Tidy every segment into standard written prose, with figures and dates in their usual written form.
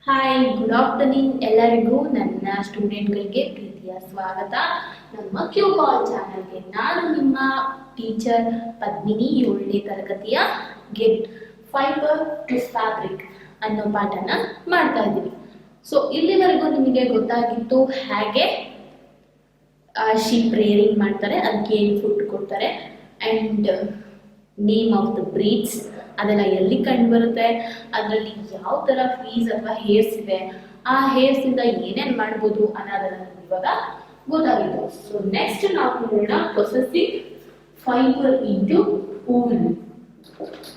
Hi, good afternoon ಎಲ್ಲರಿಗೂ. ನನ್ನ ಸ್ಟೂಡೆಂಟ್ಗಳಿಗೆ ಪ್ರೀತಿಯ ಸ್ವಾಗತ ನಮ್ಮ ಕ್ಯೂ ಕಾಲ್ ಚಾನಲ್ಗೆ. ನಾನು ನಿಮ್ಮ ಟೀಚರ್ ಪದ್ಮಿನಿ, 7ನೇ ತರಗತಿಯ ಗೆಟ್ ಫೈಬರ್ ಟು ಫ್ಯಾಬ್ರಿಕ್ ಅನ್ನೋ ಪಾಠನ ಮಾಡ್ತಾ ಇದ್ದೀವಿ. ಸೊ ಇಲ್ಲಿವರೆಗೂ ನಿಮಗೆ ಗೊತ್ತಾಗಿತ್ತು ಹೇಗೆ ಶೀಪ್ ರೇರಿಂಗ್ ಮಾಡ್ತಾರೆ, ಅದಕ್ಕೆ ಏನು ಫುಡ್ ಕೊಡ್ತಾರೆ, and name of the breeds ಅದೆಲ್ಲ ಎಲ್ಲಿ ಕಂಡು ಬರುತ್ತೆ, ಅದರಲ್ಲಿ ಯಾವ ಥರ ಫೀಸ್ ಅಥವಾ ಹೇರ್ಸ್ ಇದೆ, ಆ ಹೇರ್ಸ್ ಇಂದ ಏನೇನು ಮಾಡ್ಬೋದು ಅನ್ನೋದನ್ನ ಇವಾಗ ಗೊತ್ತಾಗಿತ್ತು. ಸೊ ನೆಕ್ಸ್ಟ್ ನಾವು ನೋಡೋಣ processing fibre into wool.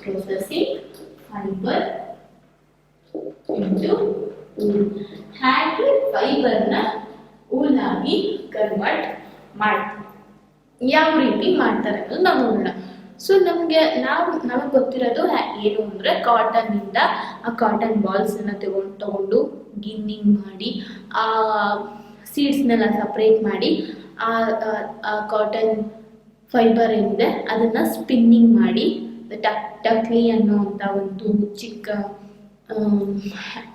Processing fibre into wool, ಹೇಗೆ ಫೈಬರ್ನ ವೂಲ್ ಆಗಿ ಕನ್ವರ್ಟ್ ಮಾಡ್ತಾರೆ, ಯಾವ ರೀತಿ ಮಾಡ್ತಾರೆ ಅನ್ನೋದು ನಾವು ನೋಡೋಣ. ಸೊ ನಮಗೆ ಗೊತ್ತಿರೋದು ಏನು ಅಂದರೆ, ಕಾಟನ್ನಿಂದ ಆ ಕಾಟನ್ ಬಾಲ್ಸನ್ನು ತಗೊಂಡು ಗಿನ್ನಿಂಗ್ ಮಾಡಿ ಆ ಸೀಡ್ಸ್ನೆಲ್ಲ ಸಪ್ರೇಟ್ ಮಾಡಿ ಆ ಕಾಟನ್ ಫೈಬರ್ ಏನಿದೆ ಅದನ್ನು ಸ್ಪಿನ್ನಿಂಗ್ ಮಾಡಿ ಟಕ್ಲಿ ಅನ್ನೋವಂಥ ಒಂದು ಚಿಕ್ಕ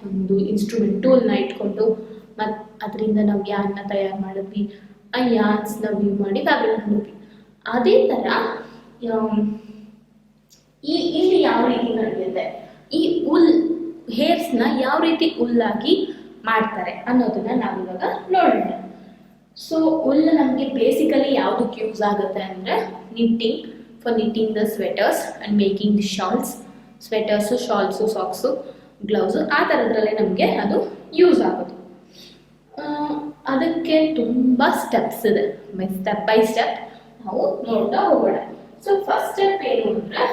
ಒಂದು ಇನ್ಸ್ಟ್ರೂಮೆಂಟ್ ಟೂಲ್ನ ಇಟ್ಕೊಂಡು ಮತ್ತು ಅದರಿಂದ ನಾವು ಯಾನ್ನ ತಯಾರು ಮಾಡಿದ್ವಿ, ಆ ಯಾನ್ಸ್ನ ವ್ಯೂ ಮಾಡಿ ಫ್ಯಾಬ್ರಿಕ್ ಮಾಡಿದ್ವಿ. ಅದೇ ಥರ ಇಲ್ಲಿ ಯಾವ ರೀತಿ ನಡೆಯುತ್ತೆ, ಈ ಉಲ್ ಹೇರ್ಸ್ನ ಯಾವ ರೀತಿ ಉಲ್ಲಾಗಿ ಮಾಡ್ತಾರೆ ಅನ್ನೋದನ್ನ ನಾವಿವಾಗ ನೋಡೋಣ. ಸೊ ಉಲ್ ನಮಗೆ ಬೇಸಿಕಲಿ ಯಾವುದಕ್ಕೆ ಯೂಸ್ ಆಗುತ್ತೆ ಅಂದರೆ, knitting, for knitting the sweaters and making the shawls. Sweaters, shawls, socks, gloves ಆ ಥರದ್ರಲ್ಲೇ ನಮಗೆ ಅದು ಯೂಸ್ ಆಗೋದು. ಅದಕ್ಕೆ ತುಂಬ ಸ್ಟೆಪ್ಸ್ ಇದೆ, ಸ್ಟೆಪ್ ಬೈ ಸ್ಟೆಪ್ ನಾವು ನೋಡ್ತಾ ಹೋಗೋಣ. So first step ಏನು ಅಂದ್ರೆ,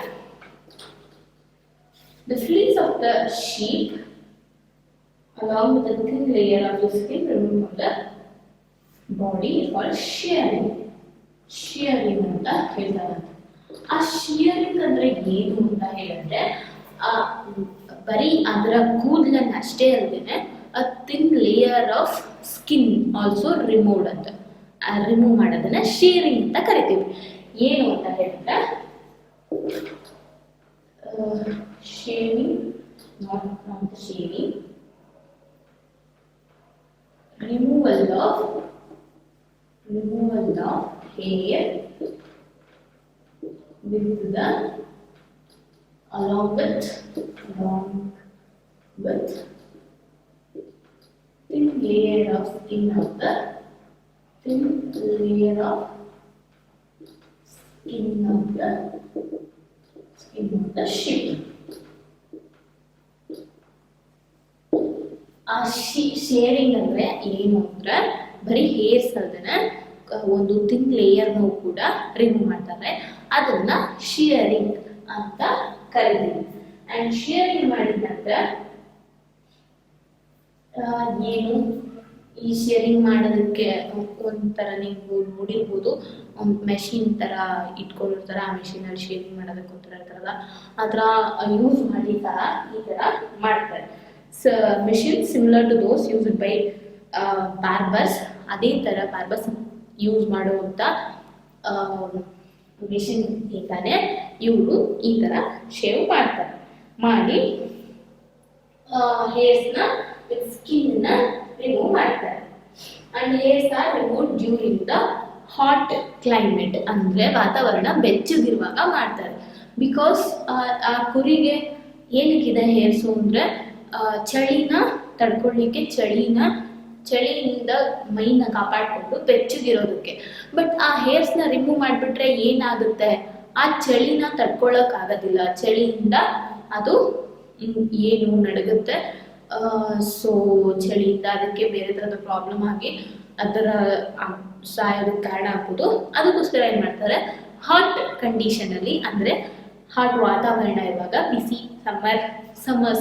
the fleece of the sheep along with the thin layer of the skin removed from the body is called shearing. Shearing ಅಂತ ಹೇಳ್ತಾರೆ. ಆ shearing ಅಂದ್ರೆ ಏನು ಅಂತ ಹೇಳಿದ್ರೆ, ಬರೀ ಅದರ ಕೂದಲನ್ನ ಅಷ್ಟೇ ಅಲ್ಲದೆ a thin layer of skin also removed ಅಂತ, ರಿಮೂವ್ ಮಾಡೋದನ್ನ ಶೇರಿಂಗ್ ಅಂತ ಕರಿತೀವಿ. ಏನು ಅಂತ ಹೇಳಿದ್ರೆ, shaving, not shaving, removal of hair with the along with thin layer of skin of the sheep. ಆ ಶೇರಿಂಗ್ ಅಂದ್ರೆ ಏನು ಅಂದ್ರೆ, ಬರೀ ಹೇರ್ಸ್ ಅಲ್ದೇನೆ ಒಂದು ಥಿನ್ ಲೇಯರ್ನೂ ಕೂಡ ರಿಮೂವ್ ಮಾಡ್ತಾರೆ. ಅದನ್ನ ಶಿಯರಿಂಗ್ ಅಂತ ಕರೀತೀವಿ. ಅಂಡ್ ಶಿಯರಿಂಗ್ ಮಾಡಿದ ನಂತರ ಏನು, ಈ ಶೇರಿಂಗ್ ಮಾಡೋದಕ್ಕೆ ಒಂಥರ ನೀವು ನೋಡಿರ್ಬೋದು, ಒಂದು ಮೆಷಿನ್ ಥರ ಇಟ್ಕೊಂಡಿರ್ತಾರೆ. ಆ ಮೆಷಿನಲ್ಲಿ ಶೇರಿಂಗ್ ಮಾಡೋದಕ್ಕೆ ಒಂಥರ ಇರ್ತಾರಲ್ಲ, ಆ ಥರ ಯೂಸ್ ಮಾಡಿ ಸಹ ಈ ಥರ ಮಾಡ್ತಾರೆ. Machine similar to those used by barbers. ಅದೇ ಥರ ಬಾರ್ಬರ್ಸ್ ಯೂಸ್ ಮಾಡುವಂಥ ಮೆಷಿನ್ ಇಂದಾನೆ ಇವರು ಈ ಥರ ಶೇವ್ ಮಾಡ್ತಾರೆ. ಮಾಡಿ ಹೇರ್ಸ್ನ ವಿತ್ ಸ್ಕಿನ್ನ ರಿಮೂವ್ ಮಾಡ್ತಾರೆ. And hairs are remove during the hot climate, ಅಂದರೆ ವಾತಾವರಣ ಬೆಚ್ಚಗಿರುವಾಗ ಮಾಡ್ತಾರೆ. ಬಿಕಾಸ್ ಆ ಕುರಿಗೆ ಏನಕ್ಕಿದೆ ಹೇರ್ಸು ಅಂದರೆ, ಚಳಿನ ತಡ್ಕೊಳ್ಳಿಕ್ಕೆ, ಚಳಿಯಿಂದ ಮೈನ ಕಾಪಾಡಿಕೊಂಡು ಬೆಚ್ಚಗಿರೋದಕ್ಕೆ. ಬಟ್ ಆ ಹೇರ್ಸ್ನ ರಿಮೂವ್ ಮಾಡಿಬಿಟ್ರೆ ಏನಾಗುತ್ತೆ, ಆ ಚಳಿನ ತಡ್ಕೊಳ್ಳೋಕ್ಕಾಗೋದಿಲ್ಲ, ಚಳಿಯಿಂದ ಅದು ಏನು ನಡುಗುತ್ತೆ. ಸೊ ಚಳಿಯಿಂದ ಅದಕ್ಕೆ ಬೇರೆ ಥರದ ಪ್ರಾಬ್ಲಮ್ ಆಗಿ ಅದರ ಸಾಯೋದಕ್ಕೆ ಕಾರಣ ಆಗ್ಬೋದು. ಅದಕ್ಕೋಸ್ಕರ ಏನು ಮಾಡ್ತಾರೆ, ಹಾಟ್ ಕಂಡೀಷನಲ್ಲಿ, ಅಂದರೆ ಹಾಟ್ ವಾತಾವರಣ ಇರುವಾಗ, ಬಿಸಿ ಸಮ್ಮರ್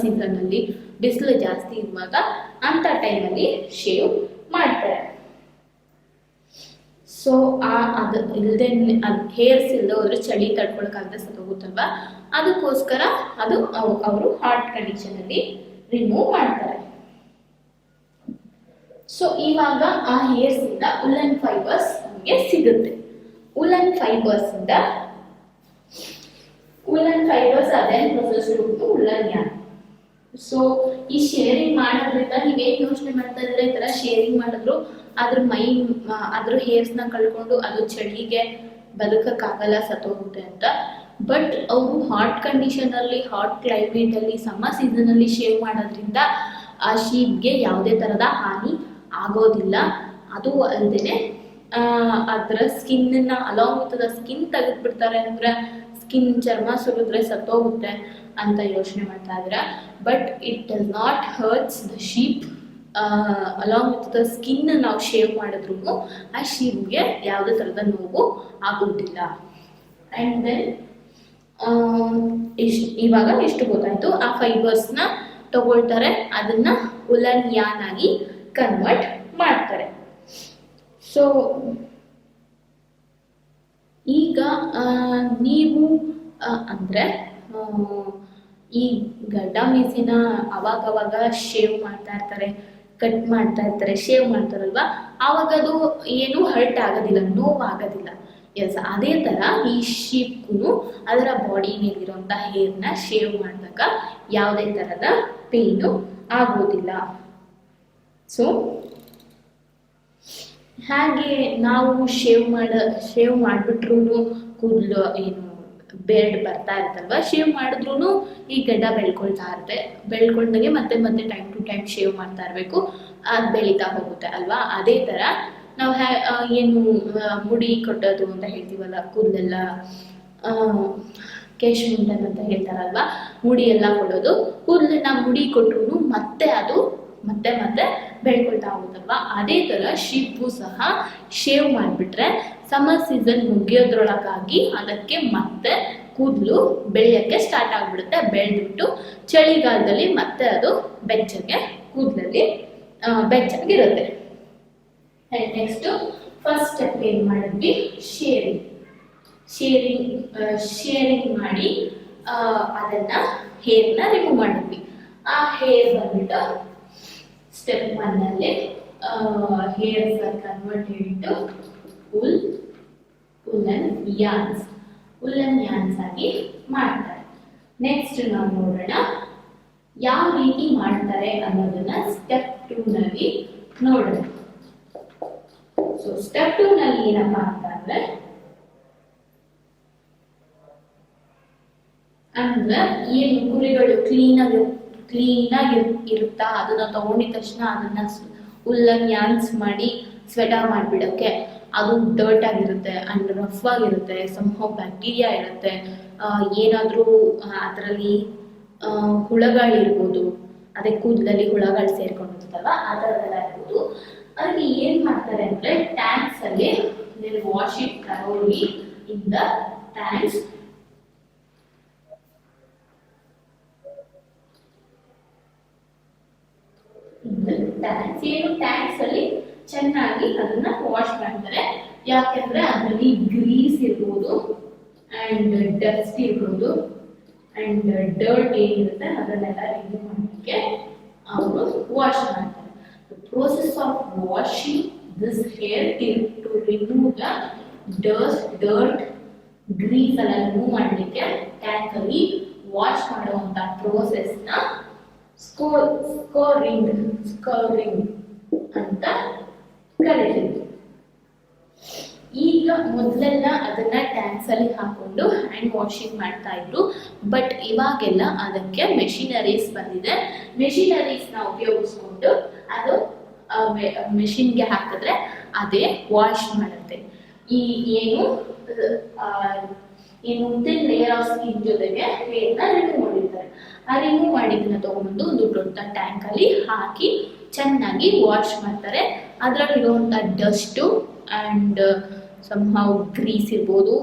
ಸೀಸನ್ನಲ್ಲಿ ಬಿಸಿಲು ಜಾಸ್ತಿ ಇರುವಾಗ ಅಂಥ ಟೈಮಲ್ಲಿ ಶೇವ್ ಮಾಡ್ತಾರೆ. ಸೊ ಅದು ಇಲ್ಲದೆ ಹೇರ್ಸ್ ಇಲ್ಲದೆ ಹೋದ್ರೆ ಚಳಿ ತಡ್ಕೊಳಕ್ಕಾಗದೆ ಸತ್ತೋಗುತ್ತಲ್ವ, ಅದಕ್ಕೋಸ್ಕರ ಅದು ಅವರು ಹಾಟ್ ಕಂಡೀಷನಲ್ಲಿ ರಿಮೂವ್ ಮಾಡ್ತಾರೆ. ಸೊ ಇವಾಗ ಆ ಹೇರ್ಸ್ ಇಂದ ಉಲ್ಲನ್ ಫೈಬರ್ಸ್ ನಮಗೆ ಸಿಗುತ್ತೆ. Woollen fibres are then processed into woolen yarn. So ಈ ಶೇರಿಂಗ್ ಮಾಡೋದ್ರಿಂದ ನೀವೇನ್ ಯೋಚನೆ ಮಾಡ್ತಾ ಇದ್ರೆ ಈ ತರ ಶೇರಿಂಗ್ ಮಾಡಿದ್ರು ಅದ್ರ ಅದ್ರ ಹೇರ್ಸ್ ನ ಕಳ್ಕೊಂಡು ಅದು ಚಳಿಗೆ ಬದುಕಕ್ಕಾಗಲ್ಲ, ಸತ್ತೋಗುತ್ತೆ ಅಂತ. ಬಟ್ ಅವರು ಹಾಟ್ ಕಂಡೀಷನ್ ಅಲ್ಲಿ, ಹಾಟ್ ಕ್ಲೈಮೇಟ್ ಅಲ್ಲಿ, ಸಮ್ಮರ್ ಸೀಸನ್ ಅಲ್ಲಿ ಶೇವ್ ಮಾಡೋದ್ರಿಂದ ಆ ಶೀಪ್ಗೆ ಯಾವುದೇ ತರದ ಹಾನಿ ಆಗೋದಿಲ್ಲ. ಅದು ಅಲ್ಲದೆ ಅದರ skin along with the skin ತೆಗೆದ್ಬಿಡ್ತಾರೆ ಅಂದ್ರೆ ಸ್ಕಿನ್ ಚರ್ಮ ಸುರಿದ್ರೆ ಸತ್ತೋಗುತ್ತೆ ಅಂತ ಯೋಚನೆ ಮಾಡ್ತಾ ಇದ್ದೀರಾ. But it does not hurts the sheep. Along with the skin ನಾವು ಶೇವ್ ಮಾಡಿದ್ರು ಆ ಶೀಪ್ಗೆ ಯಾವುದೇ ಥರದ ನೋವು ಆಗೋದಿಲ್ಲ. ಆ್ಯಂಡ್ ದೆನ್ ಇವಾಗ ಎಷ್ಟು ಗೊತ್ತಾಯ್ತು, ಆ ಫೈಬರ್ಸ್ನ ತಗೊಳ್ತಾರೆ, ಅದನ್ನ ಉಲನ್ ಯಾನ್ ಆಗಿ ಕನ್ವರ್ಟ್ ಮಾಡ್ತಾರೆ. ಸೊ ಈಗ ನೀವು ಅಂದ್ರೆ ಈ ಗಡ್ಡ ಮೀಸಿನ ಅವಾಗವಾಗ ಶೇವ್ ಮಾಡ್ತಾ ಇರ್ತಾರೆ, ಕಟ್ ಮಾಡ್ತಾ ಇರ್ತಾರೆ, ಶೇವ್ ಮಾಡ್ತಾರಲ್ವಾ, ಆವಾಗ ಅದು ಏನು ಹರ್ಟ್ ಆಗೋದಿಲ್ಲ, ನೋವಾಗೋದಿಲ್ಲ. ಎಸ್, ಅದೇ ಥರ ಈ ಶೀಪ್ಗೂ ಅದರ ಬಾಡಿ ಮೇಲಿರುವಂಥ ಹೇರ್ನ ಶೇವ್ ಮಾಡಿದಾಗ ಯಾವುದೇ ಥರದ ಪೇಯ್ನು ಆಗೋದಿಲ್ಲ. ಸೊ ಹಾಗೆ ನಾವು ಶೇವ್ ಮಾಡಿಬಿಟ್ರು ಕೂದಲು ಏನು ಬೇರ್ಡ್ ಬರ್ತಾ ಇರ್ತಲ್ವ, ಶೇವ್ ಮಾಡಿದ್ರು ಈ ಗಡ್ಡ ಬೆಳ್ಕೊಳ್ತಾ ಇರುತ್ತೆ. ಬೆಳ್ಕೊಂಡಾಗೆ ಮತ್ತೆ ಮತ್ತೆ ಟೈಮ್ ಟು ಟೈಮ್ ಶೇವ್ ಮಾಡ್ತಾ ಇರಬೇಕು, ಅದು ಬೆಳೀತಾ ಹೋಗುತ್ತೆ ಅಲ್ವಾ. ಅದೇ ಥರ ನಾವು ಏನು ಮುಡಿ ಕೊಟ್ಟೋದು ಅಂತ ಹೇಳ್ತೀವಲ್ಲ, ಕೂದಲೆಲ್ಲ ಕೇಶಮುಂಡನ್ ಅಂತ ಹೇಳ್ತಾರಲ್ವ, ಮುಡಿ ಎಲ್ಲ ಕೊಡೋದು. ಕೂದಲನ್ನ ಮುಡಿ ಕೊಟ್ಟರು ಮತ್ತೆ ಅದು ಮತ್ತೆ ಮತ್ತೆ ಬೆಳ್ಕೊಳ್ತಾ ಹೋಗುತ್ತಲ್ವಾ. ಅದೇ ಥರ ಶೀಪು ಸಹ ಶೇವ್ ಮಾಡಿಬಿಟ್ರೆ ಸಮ್ಮರ್ ಸೀಸನ್ ಮುಗಿಯೋದ್ರೊಳಗಾಗಿ ಅದಕ್ಕೆ ಮತ್ತೆ ಕೂದಲು ಬೆಳೆಯೋಕ್ಕೆ ಸ್ಟಾರ್ಟ್ ಆಗಿಬಿಡುತ್ತೆ. ಬೆಳೆದ್ಬಿಟ್ಟು ಚಳಿಗಾಲದಲ್ಲಿ ಮತ್ತೆ ಅದು ಬೆಚ್ಚಗೆ ಕೂದಲಲ್ಲಿ ಬೆಚ್ಚಗಿರುತ್ತೆ. ನೆಕ್ಸ್ಟ್ ಫಸ್ಟ್ ಸ್ಟೆಪ್ ಏನು ಮಾಡಿದ್ವಿ, ಶೇರಿಂಗ್ ಮಾಡಿ ಅದನ್ನ ಹೇರ್ನ ರಿಮೂವ್ ಮಾಡಿದ್ವಿ. ಆ ಹೇರ್ ಬಂದ್ಬಿಟ್ಟು ಸ್ಟೆಪ್ 1 ಅಲ್ಲಿ hairs are converted to woollen yarns ಆಗಿ ಮಾಡ್ತಾರೆ. ನೆಕ್ಸ್ಟ್ ನಾವು ನೋಡೋಣ ಯಾವ ರೀತಿ ಮಾಡ್ತಾರೆ ಅನ್ನೋದನ್ನ ಸ್ಟೆಪ್ 2 ನಲ್ಲಿ ನೋಡೋಣ. ಸೊ ಸ್ಟೆಪ್ 2 ನಲ್ಲಿ ಏನಪ್ಪಾ ಅಂತಂದ್ರೆ ಏನು ಕುರಿಗಳು ಕ್ಲೀನ್ ಆಗಿ ಇರುತ್ತಾ, ಅದನ್ನ ತಗೊಂಡಿದ ತಕ್ಷಣ ಅದನ್ನ ಉಲ್ಲನ್ ಯಾನ್ಸ್ ಮಾಡಿ ಸ್ವೆಟರ್ ಮಾಡಿಬಿಡೋಕ್ಕೆ. ಅದು ಡರ್ಟ್ ಆಗಿರುತ್ತೆ ಅಂಡ್ ರಫ್ ಆಗಿರುತ್ತೆ, ಸಂಹೌ ಬ್ಯಾಕ್ಟೀರಿಯಾ ಇರುತ್ತೆ, ಏನಾದರೂ ಅದರಲ್ಲಿ ಹುಳಗಳಿರ್ಬೋದು, ಅದೇ ಕೂದಲಲ್ಲಿ ಹುಳಗಳು ಸೇರ್ಕೊಂಡಿರ್ತಲ್ವ ಆ ಥರದೆಲ್ಲ ಇರ್ಬೋದು. ಅದಕ್ಕೆ ಏನು ಮಾಡ್ತಾರೆ ಅಂದರೆ ಟ್ಯಾಂಕ್ಸ್ ಅಲ್ಲಿ wash it thoroughly in the tanks. Tanks ಅಲ್ಲಿ ಚೆನ್ನಾಗಿ ಅದನ್ನ ವಾಶ್ ಮಾಡ್ತಾರೆ. ಯಾಕೆಂದ್ರೆ ಅದರಲ್ಲಿ ಗ್ರೀಸ್ ಇರ್ಬೋದು ಅಂಡ್ ಡಸ್ಟ್ ಇರ್ಬೋದು ಅಂಡ್ ಡರ್ಟ್ ಏನಿರುತ್ತೆ ಅದನ್ನೆಲ್ಲ ರಿಮೂವ್ ಮಾಡಲಿಕ್ಕೆ ಅವರು ವಾಶ್ ಮಾಡ್ತಾರೆ. The process of washing this hair to remove the dirt, grease ಎಲ್ಲ ರಿಮೂವ್ ಮಾಡಲಿಕ್ಕೆ ಟ್ಯಾಂಕ್ ಅಲ್ಲಿ ವಾಶ್ ಮಾಡುವಂತ ಪ್ರೋಸೆಸ್ ನ ಸ್ಕೋರಿಂಗ್ ಅಂತ ಕರೀತೀವಿ. ಈಗ ಮೊದಲೆಲ್ಲ ಅದನ್ನ ಟ್ಯಾಂಕ್ಸ್ ಅಲ್ಲಿ ಹಾಕೊಂಡು ಹ್ಯಾಂಡ್ ವಾಷಿಂಗ್ ಮಾಡ್ತಾ ಇದ್ರು. ಬಟ್ ಇವಾಗೆಲ್ಲ ಅದಕ್ಕೆ ಮೆಷಿನರೀಸ್ ಬಂದಿದೆ. ಮೆಷಿನರೀಸ್ ನ ಉಪಯೋಗಿಸ್ಕೊಂಡು ಅದು ಮೆಷಿನ್ಗೆ ಹಾಕಿದ್ರೆ ಅದೇ ವಾಶ್ ಮಾಡುತ್ತೆ. ಈ ಏನು ಥಿನ್ ಲೇಯರ್ ಆಫ್ ಸ್ಕಿನ್ ಜೊತೆಗೆ ಹೇರ್ನ ರಿಮೂವ್ ಮಾಡಿರ್ತಾರೆ. ಆ ರಿಮೂವ್ ಮಾಡಿದ್ದನ್ನ ತಗೊಂಡ್ಬಂದು ಒಂದು ದೊಡ್ಡ ಟ್ಯಾಂಕ್ ಅಲ್ಲಿ ಹಾಕಿ ಚೆನ್ನಾಗಿ ವಾಶ್ ಮಾಡ್ತಾರೆ. ಅದರಲ್ಲಿರುವಂಥ ಡಸ್ಟು ಅಂಡ್ ಸಂಹೌ ಗ್ರೀಸ್ ಇರ್ಬೋದು,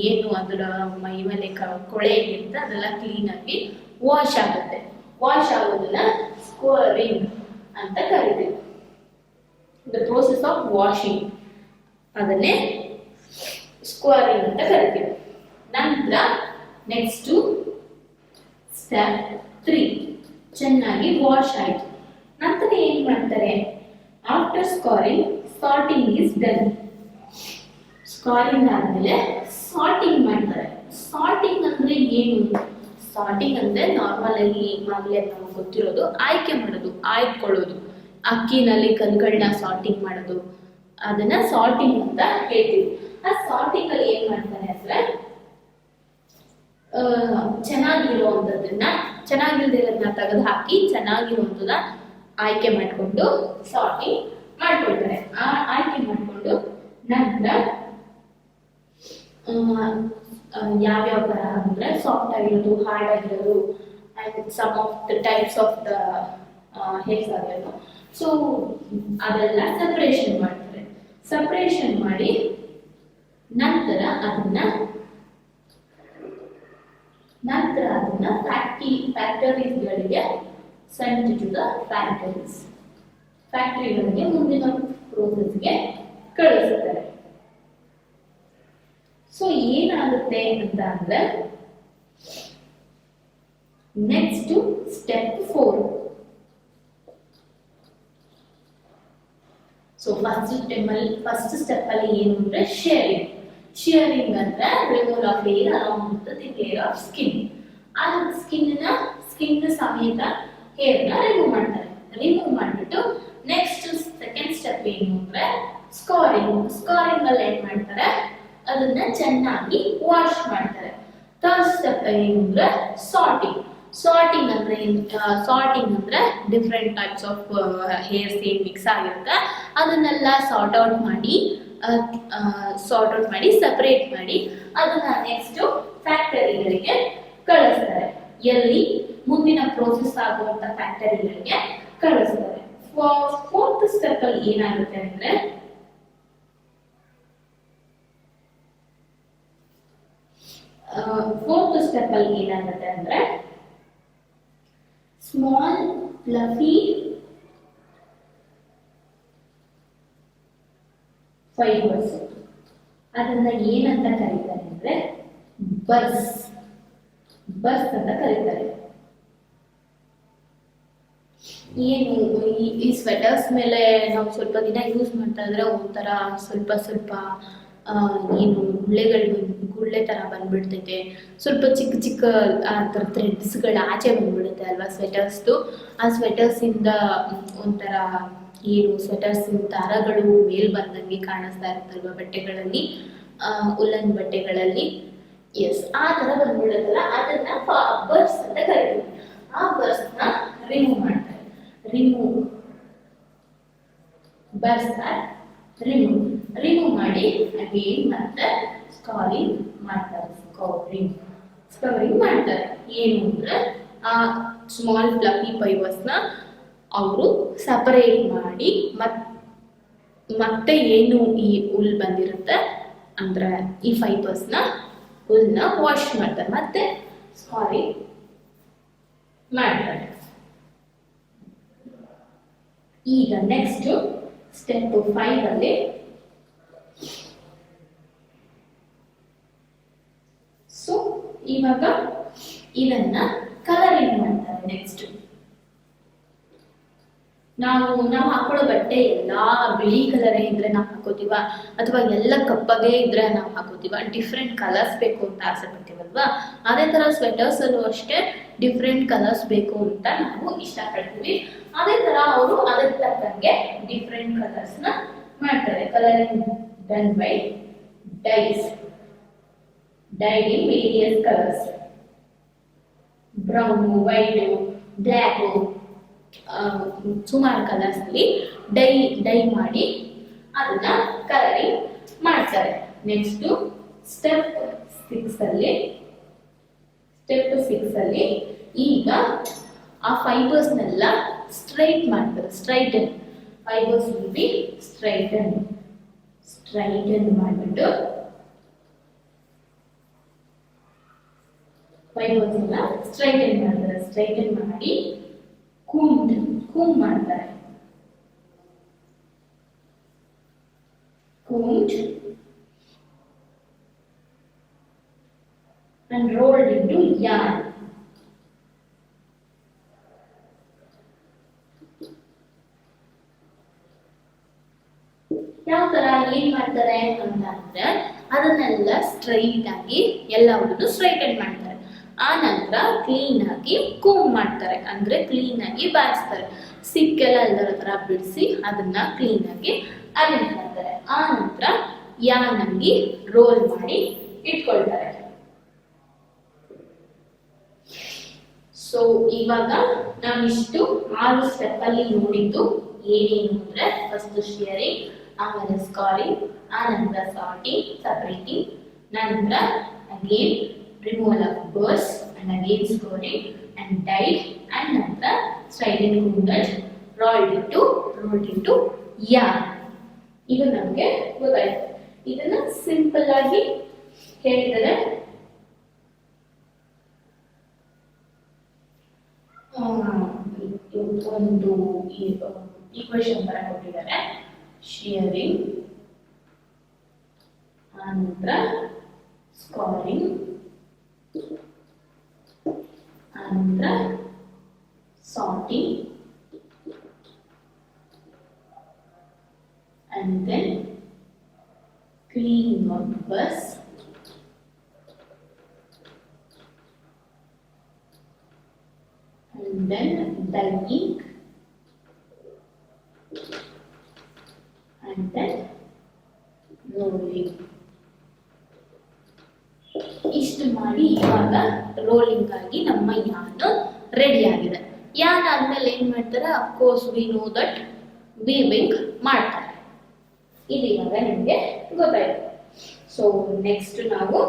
ಏನು ಅದರ ಮೈ ಮೇಲೆ ಕೊಳೆ ಇರುತ್ತೆ ಅದೆಲ್ಲ ಕ್ಲೀನಾಗಿ ವಾಶ್ ಆಗುತ್ತೆ. ವಾಶ್ ಆಗೋದನ್ನ ಸ್ಕೋರಿಂಗ್ ಅಂತ ಕರಿತೀವಿ. ದ ಪ್ರೋಸೆಸ್ ಆಫ್ ವಾಷಿಂಗ್ ಅದನ್ನೇ ಸ್ಕೋರಿಂಗ್ ಅಂತ ಕರಿತೀವಿ. ನಂತರ ನೆಕ್ಸ್ಟ್ ಸ್ಟೆಪ್ 3 ಚೆನ್ನಾಗಿ ವಾಶ್ ಆಯಿತು. ನಂತರ ಏನು ಮಾಡ್ತಾರೆ, after scarring sorting is done. Scarring ಆದಮೇಲೆ ಸಾರ್ಟಿಂಗ್ ಮಾಡ್ತಾರೆ. ಸಾರ್ಟಿಂಗ್ ಅಂದ್ರೆ ಏನು? ಸಾರ್ಟಿಂಗ್ ಅಂದ್ರೆ ನಾರ್ಮಲ್ ಆಗಿ ಮಾಮೂಲಿ ನಮ್ಗೆ ಗೊತ್ತಿರೋದು ಆಯ್ಕೆ ಮಾಡೋದು, ಆಯ್ಕೊಳ್ಳೋದು, ಅಕ್ಕಿನಲ್ಲಿ ಕಲ್ಗಳನ್ನ ಸಾರ್ಟಿಂಗ್ ಮಾಡೋದು, ಅದನ್ನ ಸಾರ್ಟಿಂಗ್ ಅಂತ ಹೇಳ್ತೀವಿ. ಆ ಸಾರ್ಟಿಂಗ್ ಅಲ್ಲಿ ಏನ್ ಮಾಡ್ತಾರೆ ಅಂದ್ರೆ ಚೆನ್ನಾಗಿರುವಂತದನ್ನ ಚೆನ್ನಾಗಿಲ್ದಿರೋದನ್ನ ತೆಗೆದು ಹಾಕಿ ಚೆನ್ನಾಗಿರುವಂತದ ಆಯ್ಕೆ ಮಾಡ್ಕೊಂಡು ಸಾರ್ಟಿಂಗ್ ಮಾಡ್ಕೊಳ್ತಾರೆ. ಆ ಆಯ್ಕೆ ಮಾಡ್ಕೊಂಡು ನಂತರ ಯಾವ್ಯಾವ ತರ ಅಂದ್ರೆ ಸಾಫ್ಟ್ ಆಗಿರೋದು, ಹಾರ್ಡ್ ಆಗಿರೋದು, and some of the types of the hairs ಆಗಿರೋದು. ಸೊ ಅದೆಲ್ಲ ಸಪರೇಷನ್ ಮಾಡ್ತಾರೆ. ಸಪರೇಷನ್ ಮಾಡಿ ನಂತರ ಅದನ್ನ ಫ್ಯಾಕ್ಟರೀಸ್ಗಳಿಗೆ ಸೆಂಡ್ ಟು ದ ಫ್ಯಾಕ್ಟರಿಗಳಿಗೆ ಮುಂದಿನ ಪ್ರೋಸೆಸ್ಗೆ ಕಳಿಸ್ತಾರೆ. ಸೊ ಏನಾಗುತ್ತೆ ಅಂತ ಅಂದ್ರೆ next step 4. So first step ಅಲ್ಲಿ ಏನು ಅಂದ್ರೆ ಶಿಯರಿಂಗ್ ಅಂದ್ರೆ removal of hair along with the layer of skin. ಆ ಸ್ಕಿನ್ ಸಮೇತ ಹೇರ್ ನ ರಿಮೂವ್ ಮಾಡ್ತಾರೆ. ರಿಮೂವ್ ಮಾಡಿಬಿಟ್ಟು ನೆಕ್ಸ್ಟ್ ಸೆಕೆಂಡ್ ಸ್ಟೆಪ್ ಏನು ಅಂದ್ರೆ ಸ್ಕಾರಿಂಗ್ ಅಲ್ಲಿ ಏನ್ ಮಾಡ್ತಾರೆ, ಅದನ್ನ ಚೆನ್ನಾಗಿ ವಾಶ್ ಮಾಡ್ತಾರೆ. ಥರ್ಡ್ ಸ್ಟೆಪ್ ಏನು ಅಂದ್ರೆ ಸಾರ್ಟಿಂಗ್ ಅಂದ್ರೆ ಡಿಫ್ರೆಂಟ್ ಟೈಪ್ಸ್ ಆಫ್ ಹೇರ್ಸ್ ಏನ್ ಮಿಕ್ಸ್ ಆಗಿರುತ್ತೆ ಅದನ್ನೆಲ್ಲ ಸಾರ್ಟ್ ಔಟ್ ಮಾಡಿ ಸಪರೇಟ್ ಮಾಡಿ ಅದನ್ನ ನೆಕ್ಸ್ಟ್ ಫ್ಯಾಕ್ಟರಿಗಳಿಗೆ ಕಳಿಸ್ತಾರೆ. ಎಲ್ಲಿ ಮುಂದಿನ ಪ್ರೋಸೆಸ್ ಆಗುವಂತ ಫ್ಯಾಕ್ಟರಿಗಳಿಗೆ ಕಳಿಸ್ತಾರೆ. ಫೋರ್ತ್ ಸ್ಟೆಪ್ ಅಲ್ಲಿ ಏನಾಗುತ್ತೆ ಅಂದ್ರೆ ಸ್ಮಾಲ್ ಫ್ಲಫಿ ಫೈಬರ್ಸ್, ಅದನ್ನ ಏನಂತ ಕರೀತಾರೆ ಅಂದ್ರೆ ಬರ್ಸ್ ಅಂತ ಕರೀತಾರೆ. ಏನು ಈ ಸ್ವೆಟರ್ಸ್ ಮೇಲೆ ನಾವು ಸ್ವಲ್ಪ ದಿನ ಯೂಸ್ ಮಾಡ್ತಾ ಇದ್ರೆ ಒಂಥರ ಸ್ವಲ್ಪ ಏನು ಗುಳ್ಳೆ ತರ ಬಂದ್ಬಿಡ್ತೈತೆ, ಸ್ವಲ್ಪ ಚಿಕ್ಕ ಆ ಥರ ಥ್ರೆಡ್ಸ್ಗಳು ಆಚೆ ಬಂದ್ಬಿಡುತ್ತೆ ಅಲ್ವಾ ಸ್ವೆಟರ್ಸ್ದು. ಆ ಸ್ವೆಟರ್ಸ್ ಇಂದ ಒಂಥರ ಏನು ಸ್ವೆಟರ್ಸ್ ದಾರಗಳು ಮೇಲ್ ಬಂದಂಗೆ ಕಾಣಿಸ್ತಾ ಇರುತ್ತಲ್ವಾ ಬಟ್ಟೆಗಳಲ್ಲಿ, ಉಲ್ಲನ್ ಬಟ್ಟೆಗಳಲ್ಲಿ. ಎಸ್, ಆ ತರ ಬಂದ್ಬಿಡುತ್ತಲ್ಲ, ಅದನ್ನ ಬರ್ಸ್ ಅಂತ ಕರೀತೀವಿ. ಆ ಬರ್ಸ್ ನ ರಿಮೂವ್ ಮಾಡ್ತಾರೆ. ರಿಮೂವ್ ಮಾಡಿ ಅಗೇನ್ ಮತ್ತೆ ಸ್ಕೌರಿಂಗ್ ಮಾಡ್ತಾರೆ. ಏನು ಅಂದ್ರೆ ಆ ಸ್ಮಾಲ್ ಫ್ಲಫಿ ಫೈಬರ್ಸ್ ನ ಅವರು ಸಪರೇಟ್ ಮಾಡಿ ಮತ್ತೆ ಏನು ಈ ಉಲ್ ಬಂದಿರುತ್ತೆ ಅಂದ್ರೆ ಈ ಫೈಬರ್ಸ್ ನ ಉಲ್ನ ವಾಶ್ ಮಾಡ್ತಾರೆ, ಮತ್ತೆ ಸ್ಕೌರಿಂಗ್ ಮಾಡ್ತಾರೆ. ಈಗ ನೆಕ್ಸ್ಟ್ ಸ್ಟೆಪ್ 5 ಅಲ್ಲಿ ಸೊ ಇವಾಗ ಇದನ್ನ ಕಲರಿಂಗ್ ಮಾಡ್ತಾರೆ. ನೆಕ್ಸ್ಟ್ ನಾವು ಹಾಕೊಳ್ಳೋ ಬಟ್ಟೆ ಎಲ್ಲಾ ಬಿಳಿ ಕಲರೇ ಇದ್ರೆ ನಾವು ಹಾಕೋತೀವ, ಅಥವಾ ಎಲ್ಲ ಕಪ್ಪಗೆ ಇದ್ರೆ ನಾವು ಹಾಕೋತೀವ. ಡಿಫ್ರೆಂಟ್ ಕಲರ್ಸ್ ಬೇಕು ಅಂತ ಆಸೆ ಪಡ್ತೀವಲ್ವಾ, ಅದೇ ತರ ಸ್ವೆಟರ್ಸ್ ಅಲ್ಲೂ ಅಷ್ಟೇ ಡಿಫ್ರೆಂಟ್ ಕಲರ್ಸ್ ಬೇಕು ಅಂತ ನಾವು ಇಷ್ಟಪಡ್ತೀವಿ. ಅದೇ ತರ ಅವರು ಅದಕ್ಕೆ ತಕ್ಕಂಗೆ ಡಿಫ್ರೆಂಟ್ ಕಲರ್ಸ್ ನ ಮಾಡ್ತಾರೆ. Colouring done by dyed in various colors, brown, white, black, ಸುಮಾರು ಕಲರ್ಸ್ ಅಲ್ಲಿ ಡೈ ಮಾಡಿ ಅದನ್ನ ಕಲರಿಂಗ್ ಮಾಡ್ತಾರೆ. ನೆಕ್ಸ್ಟ್ ಸ್ಟೆಪ್ 6 ಅಲ್ಲಿ ಈಗ ಆ ಫೈಬರ್ಸ್ ನೆಲ್ಲ ಸ್ಟ್ರೈಟ್ ಮಾಡ್ತಾರೆ. ಫೈಬರ್ಸ್ ವಿಲ್ ಬಿ ಸ್ಟ್ರೈಟನ್ ಮಾಡಿಬಿಟ್ಟು ಫೈಬರ್ಸ್ ಎಲ್ಲ ಸ್ಟ್ರೈಟನ್ ಮಾಡಿ ಕೂಮ್ ಮಾಡ್ತಾರೆ. combed and rolled into yarn. ಯಾವ ತರ ಏನ್ ಮಾಡ್ತಾರೆ ಅಂತ ಅಂದ್ರೆ ಅದನ್ನೆಲ್ಲ ಸ್ಟ್ರೈಟ್ ಆಗಿ ಎಲ್ಲವನ್ನು ಸ್ಟ್ರೈಟನ್ ಮಾಡ್ತಾರೆ. ಆ ನಂತರ ಕ್ಲೀನ್ ಆಗಿ ಕೂಮ್ ಮಾಡ್ತಾರೆ, ಅಂದ್ರೆ ಕ್ಲೀನ್ ಆಗಿ ಬಾರಿಸ್ತಾರೆ. ಸಿಕ್ಕೆಲ್ಲ ಎಲ್ಲರ ತರ ಬಿಡಿಸಿ ಅದನ್ನ ಕ್ಲೀನ್ ಆಗಿ ಅರೇಂಜ್ ಮಾಡ್ತಾರೆ. ಆ ನಂತರ ಯಾನಾಗಿ ರೋಲ್ ಮಾಡಿ ಇಟ್ಕೊಳ್ತಾರೆ. ಸೊ ಇವಾಗ ನಾವಿಷ್ಟು 6 ಸ್ಟೆಪ್ ಅಲ್ಲಿ ನೋಡಿದ್ದು ಏನೇನು ಅಂದ್ರೆ ಫಸ್ಟ್ ಶಿಯರಿಂಗ್, ಆಮೇಲೆ ಸ್ಕಾರಿಂಗ್, ಆನಂತರ ಸಾರ್ಟಿಂಗ್ ಸಪರೇಟಿಂಗ್, ನಂತರ again removal of burrs and again scouring and dyed and ನಂತರ ಸ್ಟ್ರೈಟನ್ ಕೂದಲ್ rolled into yarn. ಇದು ನಮಗೆ ಗೊತ್ತಾಯ್ತು. ಇದನ್ನ ಸಿಂಪಲ್ ಆಗಿ ಹೇಳಿದರೆ ಒಂದು ಈಕ್ವೇಶನ್ ತರ ಕೊಟ್ಟಿದ್ದಾರೆ. ಶಿಯರಿಂಗ್, ಆನಂತರ ಸ್ಕಾರಿಂಗ್, ಆನಂತರ sorting, and then cleaning of bus, and then dyeing, and then rolling. ಇಷ್ಟು ಮಾಡಿ ಇವಾಗ ರೋಲಿಂಗ್ ಆಗಿ ನಮ್ಮ ಯಾನ್ ರೆಡಿ ಆಗಿದೆ. ಯಾನ್ ಆದ್ಮೇಲೆ ಏನ್ ಮಾಡ್ತಾರೆ, of course we know that weaving ಮಾಡ್ತಾರೆ. ಇದು ಇವಾಗ ನಿಮಗೆ ಗೊತ್ತಾಯ್ತು. ಸೊ ನೆಕ್ಸ್ಟ್ ನಾವು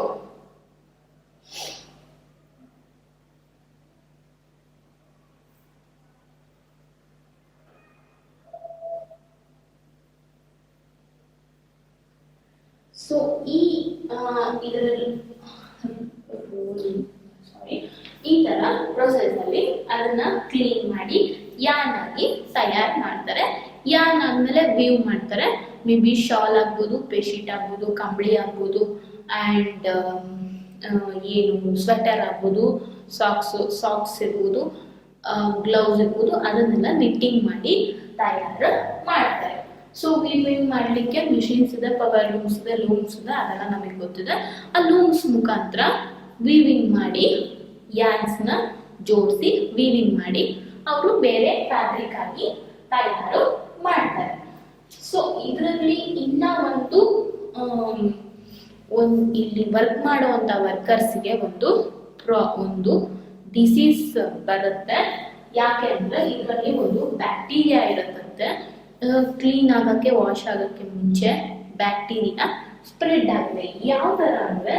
ಇದರಲ್ಲಿ ಈ ತರ ಪ್ರೊಸೆಸ್ ಅಲ್ಲಿ ಅದನ್ನ ಕ್ಲೀನ್ ಮಾಡಿ ಯಾನ್ ಆಗಿ ತಯಾರು ಮಾಡ್ತಾರೆ. ಯಾನ್ ಆದ್ಮೇಲೆ ವೀವ್ ಮಾಡ್ತಾರೆ. ಮೇ ಬಿ ಶಾಲ್ ಆಗ್ಬೋದು, ಬೆಡ್ಶೀಟ್ ಆಗ್ಬೋದು, ಕಂಬಳಿ ಆಗ್ಬೋದು, ಅಂಡ್ ಏನು ಸ್ವೆಟರ್ ಆಗ್ಬೋದು, ಸಾಕ್ಸ್ ಇರ್ಬೋದು, ಗ್ಲೌಸ್ ಇರ್ಬೋದು, ಅದನ್ನೆಲ್ಲ ನಿಟ್ಟಿಂಗ್ ಮಾಡಿ ತಯಾರು ಮಾಡ್ತಾರೆ. ಸೊ ವೀವಿಂಗ್ ಮಾಡಲಿಕ್ಕೆ ಮಿಷಿನ್ಸ್ ಇದೆ, ಪವರ್ ಲೂಮ್ಸ್ ಇದೆ, ಲೂಮ್ಸ್ ಇದೆ, ಅದೆಲ್ಲ ನಮಗೆ ಗೊತ್ತಿದೆ. ಆ ಲೂಮ್ಸ್ ಮುಖಾಂತರ ವೀವಿಂಗ್ ಮಾಡಿ ಯಾನ್ಸ್ನ ಜೋಡಿಸಿ ವೀವಿಂಗ್ ಮಾಡಿ ಅವರು ಬೇರೆ ಫ್ಯಾಬ್ರಿಕ್ ಆಗಿ ತಯಾರು ಮಾಡ್ತಾರೆ. ಸೊ ಇದರಲ್ಲಿ ಇನ್ನ ಇಲ್ಲಿ ವರ್ಕ್ ಮಾಡುವಂತ ವರ್ಕರ್ಸ್ಗೆ ಒಂದು ಡಿಸೀಸ್ ಬರುತ್ತೆ. ಯಾಕೆ ಅಂದ್ರೆ ಇದರಲ್ಲಿ ಒಂದು ಬ್ಯಾಕ್ಟೀರಿಯಾ ಇರುತ್ತಂತೆ. ಕ್ಲೀನ್ ಆಗಕ್ಕೆ, ವಾಶ್ ಆಗಕ್ಕೆ ಮುಂಚೆ ಬ್ಯಾಕ್ಟೀರಿಯಾ ಸ್ಪ್ರೆಡ್ ಆಗಿದೆ. ಯಾವ ತರ ಅಂದ್ರೆ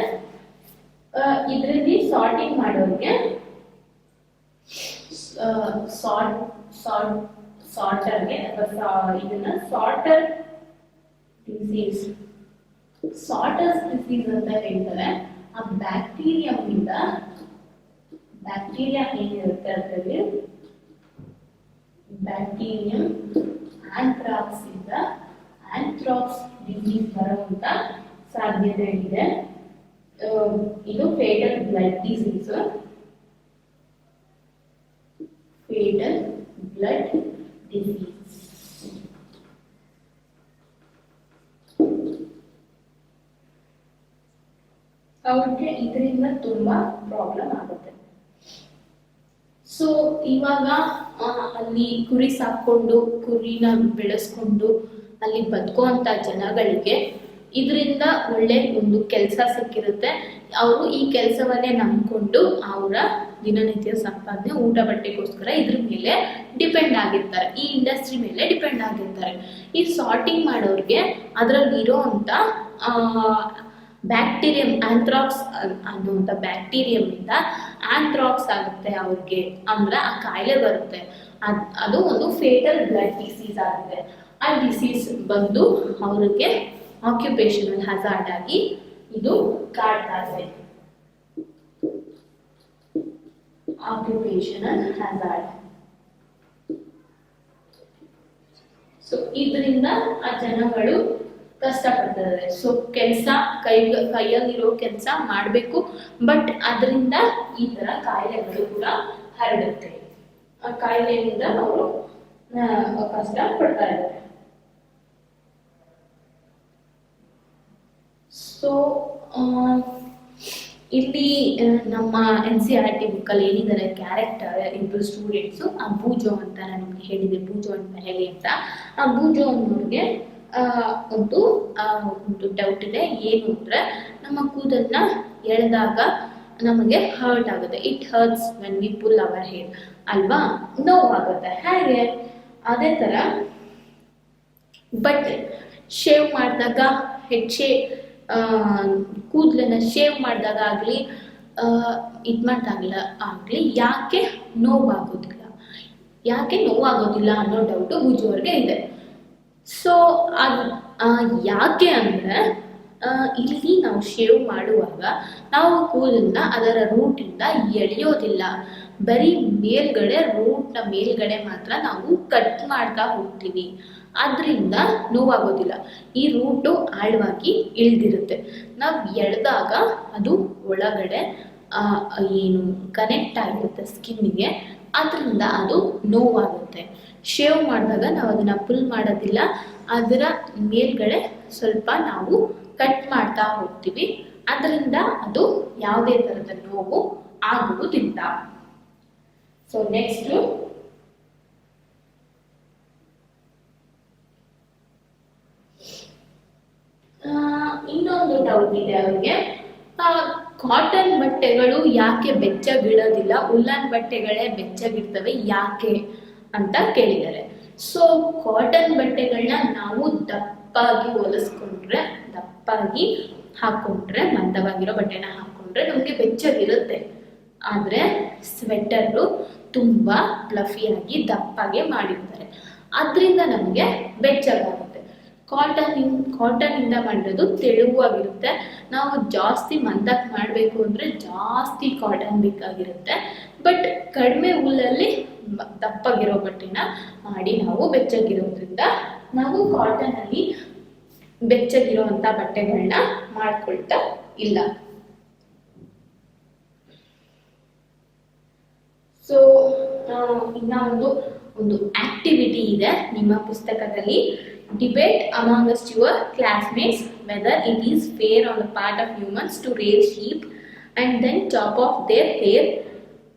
ಇದರಲ್ಲಿ ಸಾರ್ಟಿಂಗ್ ಮಾಡೋರಿಗೆ ಸಾರ್ಟರ್ಗೆ ಇದನ್ನ ಸಾರ್ಟರ್ಸ್ ಡಿಸೀಸ್ ಅಂತ ಹೇಳ್ತಾರೆ. ಆ ಬ್ಯಾಕ್ಟೀರಿಯಾ ಏನಿರುತ್ತೆ ಅದರಲ್ಲಿ ಬ್ಯಾಕ್ಟೀರಿಯಂ ಆಂಥ್ರಾಕ್ಸ್ ಇಂದ ಆಂಥ್ರಾಕ್ಸ್ ಡಿಸೀಸ್ ಬರುವಂತ ಸಾಧ್ಯತೆ ಇದೆ. ಇದು ಫೇಟಲ್ ಬ್ಲಡ್ ಡಿಸೀಸ್. ಅವ್ರಿಗೆ ಇದರಿಂದ ತುಂಬಾ ಪ್ರಾಬ್ಲಮ್ ಆಗುತ್ತೆ. ಸೊ ಇವಾಗ ಅಲ್ಲಿ ಕುರಿ ಸಾಕೊಂಡು ಕುರಿನ ಬೆಳೆಸ್ಕೊಂಡು ಅಲ್ಲಿ ಬದುಕುವಂತ ಜನಗಳಿಗೆ ಇದರಿಂದ ಒಳ್ಳೆ ಒಂದು ಕೆಲಸ ಸಿಕ್ಕಿರುತ್ತೆ. ಅವರು ಈ ಕೆಲಸವನ್ನೇ ನಂಬಿಕೊಂಡು ಅವರ ದಿನನಿತ್ಯ ಸಂಪಾದನೆ, ಊಟ ಬಟ್ಟೆಗೋಸ್ಕರ ಇದ್ರ ಮೇಲೆ ಡಿಪೆಂಡ್ ಆಗಿರ್ತಾರೆ, ಈ ಇಂಡಸ್ಟ್ರಿ ಮೇಲೆ ಡಿಪೆಂಡ್ ಆಗಿರ್ತಾರೆ. ಈ ಸಾರ್ಟಿಂಗ್ ಮಾಡೋರಿಗೆ ಅದರಲ್ಲಿರೋ ಅಂತ ಬ್ಯಾಕ್ಟೀರಿಯಂ ಆಂಥ್ರಾಕ್ಸ್ ಅನ್ನುವಂಥ ಬ್ಯಾಕ್ಟೀರಿಯಂ ಇಂದ ಆಂಥ್ರಾಕ್ಸ್ ಆಗುತ್ತೆ ಅವ್ರಿಗೆ, ಅಂದ್ರೆ ಆ ಕಾಯಿಲೆ ಬರುತ್ತೆ. ಅದು ಒಂದು ಫೇಟಲ್ ಬ್ಲಡ್ ಡಿಸೀಸ್ ಆಗಿದೆ. ಆ ಡಿಸೀಸ್ ಬಂದು ಅವ್ರಿಗೆ ಆಕ್ಯುಪೇಷನಲ್ ಹಜಾರ್ಡ್ ಆಗಿ ಇದು ಕಾಡ್ತಾ ಇದೆ. Occupational hazard. ಸೊ ಇದರಿಂದ ಆ ಜನಗಳು ಕಷ್ಟಪಡ್ತಾರೆ. ಸೊ ಕೆಲಸ ಕೈಯಲ್ಲಿರೋ ಕೆಲಸ ಮಾಡಬೇಕು, ಬಟ್ ಅದರಿಂದ ಈ ತರ ಕಾಯಿಲೆಗಳು ಕೂಡ ಹರಡುತ್ತೆ. ಆ ಕಾಯಿಲೆಯಿಂದ ಅವರು ಕಷ್ಟ ಪಡ್ತಾ ಇದ್ದಾರೆ. ಸೊ ಇಲ್ಲಿ ನಮ್ಮ NCERT ಬುಕ್ಕಲ್ಲಿ ಏನಿದ್ದಾರೆ ಕ್ಯಾರೆಕ್ಟರ್ ಇಬ್ಬರು ಸ್ಟೂಡೆಂಟ್ಸು, ಆ ಬೂಜೋ ಅಂತ ನಾನು ನಿಮಗೆ ಹೇಳಿದೆ, ಬೂಜೋ ಅಂತ ಹೇಳಿ ಅಂತ. ಆ ಬೂಜೋ ಅನ್ನೋರಿಗೆ ಒಂದು ಡೌಟ್ ಇದೆ. ಏನು ಅಂದರೆ ನಮ್ಮ ಕೂದಲನ್ನ ಎಳೆದಾಗ ನಮಗೆ ಹರ್ಟ್ ಆಗುತ್ತೆ. It hurts when we pull our hair ಅಲ್ವಾ, ನೋವಾಗುತ್ತೆ. ಹಾಗೆ ಅದೇ ಥರ ಬಟ್ ಶೇವ್ ಮಾಡಿದಾಗ ಕೂದಲನ್ನ ಶೇವ್ ಮಾಡಿದಾಗ ಆಗಲಿ ಇದು ಮಾಡಿದಾಗಲ ಆಗಲಿ ಯಾಕೆ ನೋವಾಗೋದಿಲ್ಲ ಅನ್ನೋ ಡೌಟು ಬೂಜೋರ್ಗೆ ಇದೆ. ಸೊ ಅದು ಯಾಕೆ ಅಂದರೆ ಇಲ್ಲಿ ನಾವು ಶೇವ್ ಮಾಡುವಾಗ ನಾವು ಕೂದಲನ್ನ ಅದರ ರೂಟಿಂದ ಎಳೆಯೋದಿಲ್ಲ, ಬರೀ ರೂಟ್ನ ಮೇಲ್ಗಡೆ ಮಾತ್ರ ನಾವು ಕಟ್ ಮಾಡ್ತಾ ಹೋಗ್ತೀವಿ. ಆದ್ರಿಂದ ನೋವಾಗೋದಿಲ್ಲ. ಈ ರೂಟು ಆಳವಾಗಿ ಇಳಿದಿರುತ್ತೆ. ನಾವು ಎಳೆದಾಗ ಅದು ಒಳಗಡೆ ಏನು ಕನೆಕ್ಟ್ ಆಗಿರುತ್ತೆ ಸ್ಕಿನ್ನಿಗೆ, ಅದರಿಂದ ಅದು ನೋವಾಗುತ್ತೆ. ಶೇವ್ ಮಾಡಿದಾಗ ನಾವು ಅದನ್ನು ಪುಲ್ ಮಾಡೋದಿಲ್ಲ, ಅದರ ಮೇಲ್ಗಡೆ ಸ್ವಲ್ಪ ನಾವು ಕಟ್ ಮಾಡ್ತಾ ಹೋಗ್ತೀವಿ. ಅದರಿಂದ ಅದು ಯಾವುದೇ ಥರದ ನೋವು ಆಗುವುದಿಲ್ಲ. ಸೊ ನೆಕ್ಸ್ಟು ಇನ್ನೊಂದು ಡೌಟ್ ಇದೆ ಅವರಿಗೆ, ಕಾಟನ್ ಬಟ್ಟೆಗಳು ಯಾಕೆ ಬೆಚ್ಚಗಿಡೋದಿಲ್ಲ, ಉಲ್ಲನ್ ಬಟ್ಟೆಗಳೇ ಬೆಚ್ಚಗಿರ್ತವೆ ಯಾಕೆ ಅಂತ ಕೇಳಿದ್ದಾರೆ. ಸೊ ಕಾಟನ್ ಬಟ್ಟೆಗಳನ್ನ ನಾವು ದಪ್ಪಾಗಿ ಹಾಕೊಂಡ್ರೆ ಮಂದವಾಗಿರೋ ಬಟ್ಟೆನ ಹಾಕೊಂಡ್ರೆ ನಮಗೆ ಬೆಚ್ಚಗಿರುತ್ತೆ. ಆದರೆ ಸ್ವೆಟರು ತುಂಬ ಫ್ಲಫಿಯಾಗಿ ದಪ್ಪಾಗೆ ಮಾಡಿರ್ತಾರೆ, ಅದರಿಂದ ನಮಗೆ ಬೆಚ್ಚಗಾಗುತ್ತೆ. ಕಾಟನಿಂದ ಮಾಡಿರೋದು ತೆಳುವಾಗಿರುತ್ತೆ. ನಾವು ಜಾಸ್ತಿ ಮಂದಕ್ಕೆ ಮಾಡಬೇಕು ಅಂದರೆ ಜಾಸ್ತಿ ಕಾಟನ್ ಬೇಕಾಗಿರುತ್ತೆ. ಬಟ್ ಕಡಿಮೆ ಹುಲ್ಲಲ್ಲಿ ದಪ್ಪಾಗಿರೋ ಬಟ್ಟೆನ ಮಾಡಿ ನಾವು ಬೆಚ್ಚಗಿರೋದ್ರಿಂದ ನಾವು ಕಾಟನಲ್ಲಿ ಬೆಚ್ಚಗಿರೋವಂಥ ಬಟ್ಟೆಗಳನ್ನ ಮಾಡ್ಕೊಳ್ತಾ ಇಲ್ಲ. ಸೊ ಇನ್ನ ಒಂದು ಆಕ್ಟಿವಿಟಿ ಇದೆ ನಿಮ್ಮ ಪುಸ್ತಕದಲ್ಲಿ. Debate amongst your classmates whether it is fair on the part of humans to rear sheep and then chop off their hair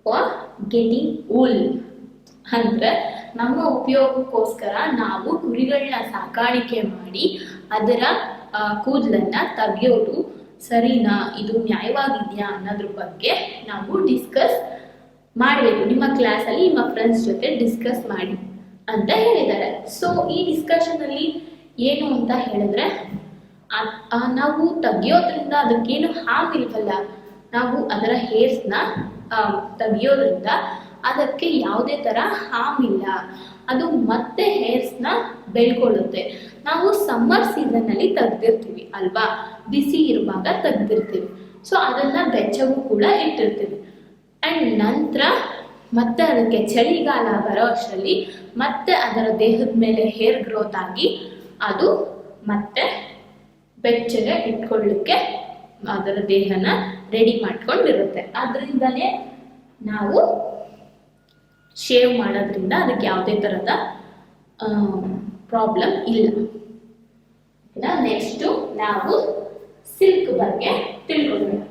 for getting wool. ಅಂದ್ರೆ ನಮ್ಮ ಉಪಯೋಗಕ್ಕೋಸ್ಕರ ನಾವು ಕುರಿಗಳನ್ನ ಸಾಕಾಣಿಕೆ ಮಾಡಿ ಅದರ ಕೂದಲನ್ನ ತೆಗೆಯೋದು ಸರಿನಾ, ಇದು ನ್ಯಾಯವಾಗಿದೆಯಾ ಅನ್ನೋದ್ರ ಬಗ್ಗೆ ನಾವು ಡಿಸ್ಕಸ್ ಮಾಡಬೇಕು. ನಿಮ್ಮ ಕ್ಲಾಸಲ್ಲಿ ನಿಮ್ಮ ಫ್ರೆಂಡ್ಸ್ ಜೊತೆ ಡಿಸ್ಕಸ್ ಮಾಡಿ ಅಂತ ಹೇಳಿದ್ದಾರೆ. ಸೊ ಈ ಡಿಸ್ಕಷನ್ ಅಲ್ಲಿ ಏನು ಅಂತ ಹೇಳಿದ್ರೆ, ನಾವು ತೆಗಿಯೋದ್ರಿಂದ ಅದಕ್ಕೇನು ಹಾರ್ಮ್ ಇಲ್ವಲ್ಲ, ನಾವು ಅದರ ಹೇರ್ಸ್ನ ತೆಗಿಯೋದ್ರಿಂದ ಅದಕ್ಕೆ ಯಾವುದೇ ಥರ ಹಾರ್ಮ್ ಇಲ್ಲ, ಅದು ಮತ್ತೆ ಹೇರ್ಸ್ನ ಬೆಳ್ಕೊಳ್ಳುತ್ತೆ. ನಾವು ಸಮ್ಮರ್ ಸೀಸನ್ನಲ್ಲಿ ತೆಗ್ದಿರ್ತೀವಿ ಅಲ್ವಾ, ಬಿಸಿ ಇರುವಾಗ ತೆಗ್ದಿರ್ತೀವಿ. ಸೊ ಅದನ್ನು ಬೆಚ್ಚಗೂ ಕೂಡ ಇಟ್ಟಿರ್ತೀವಿ. ಆ್ಯಂಡ್ ನಂತರ ಮತ್ತೆ ಅದಕ್ಕೆ ಚಳಿಗಾಲ ಬರೋ ಅಷ್ಟರಲ್ಲಿ ಮತ್ತೆ ಅದರ ದೇಹದ ಮೇಲೆ ಹೇರ್ ಗ್ರೋತ್ ಆಗಿ ಅದು ಮತ್ತೆ ಬೆಚ್ಚಗೆ ಇಟ್ಕೊಳ್ಳಿಕ್ಕೆ ಅದರ ದೇಹನ ರೆಡಿ ಮಾಡ್ಕೊಂಡಿರುತ್ತೆ. ಅದರಿಂದಲೇ ನಾವು ಶೇವ್ ಮಾಡೋದ್ರಿಂದ ಅದಕ್ಕೆ ಯಾವುದೇ ಥರದ ಪ್ರಾಬ್ಲಮ್ ಇಲ್ಲ. ನೆಕ್ಸ್ಟು ನಾವು ಸಿಲ್ಕ್ ಬಗ್ಗೆ ತಿಳ್ಕೊಳ್ಳೋಣ.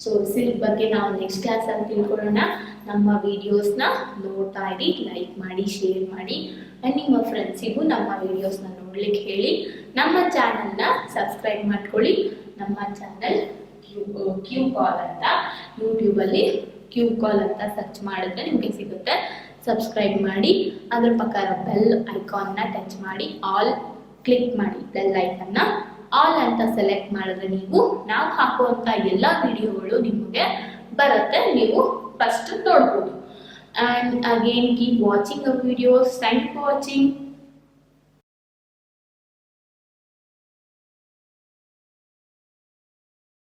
ಸೊ ಸಿಲ್ಕ್ ಬಗ್ಗೆ ನಾವು ನೆಕ್ಸ್ಟ್ ಕ್ಲಾಸಲ್ಲಿ ತಿಳ್ಕೊಳ್ಳೋಣ. ನಮ್ಮ ವಿಡಿಯೋಸ್ನ ನೋಡ್ತಾ ಇರಿ, ಲೈಕ್ ಮಾಡಿ, ಶೇರ್ ಮಾಡಿ, ಆ್ಯಂಡ್ ನಿಮ್ಮ ಫ್ರೆಂಡ್ಸಿಗೂ ನಮ್ಮ ವಿಡಿಯೋಸ್ನ ನೋಡ್ಲಿಕ್ಕೆ ಹೇಳಿ. ನಮ್ಮ ಚಾನಲ್ನ ಸಬ್ಸ್ಕ್ರೈಬ್ ಮಾಡ್ಕೊಳ್ಳಿ. ನಮ್ಮ ಚಾನಲ್ ಕ್ಯೂ ಕಾಲ್ ಅಂತ ಯೂಟ್ಯೂಬಲ್ಲಿ ಕ್ಯೂ ಕಾಲ್ ಅಂತ ಸರ್ಚ್ ಮಾಡಿದ್ರೆ ನಿಮಗೆ ಸಿಗುತ್ತೆ. ಸಬ್ಸ್ಕ್ರೈಬ್ ಮಾಡಿ, ಅದ್ರ ಪಕ್ಕ ಬೆಲ್ ಐಕಾನ್ನ ಟಚ್ ಮಾಡಿ, ಆಲ್ ಕ್ಲಿಕ್ ಮಾಡಿ. ಬೆಲ್ ಐಕನ್ನ ಆಲ್ ಅಂತ ಸೆಲೆಕ್ಟ್ ಮಾಡಿದ್ರೆ ನಾವು ಹಾಕುವಂಥ ಎಲ್ಲ ವಿಡಿಯೋಗಳು ನಿಮಗೆ ಬರುತ್ತೆ, ನೀವು ಫಸ್ಟ್ ನೋಡ್ಬೋದು. And again keep watching the videos. Thank you for watching.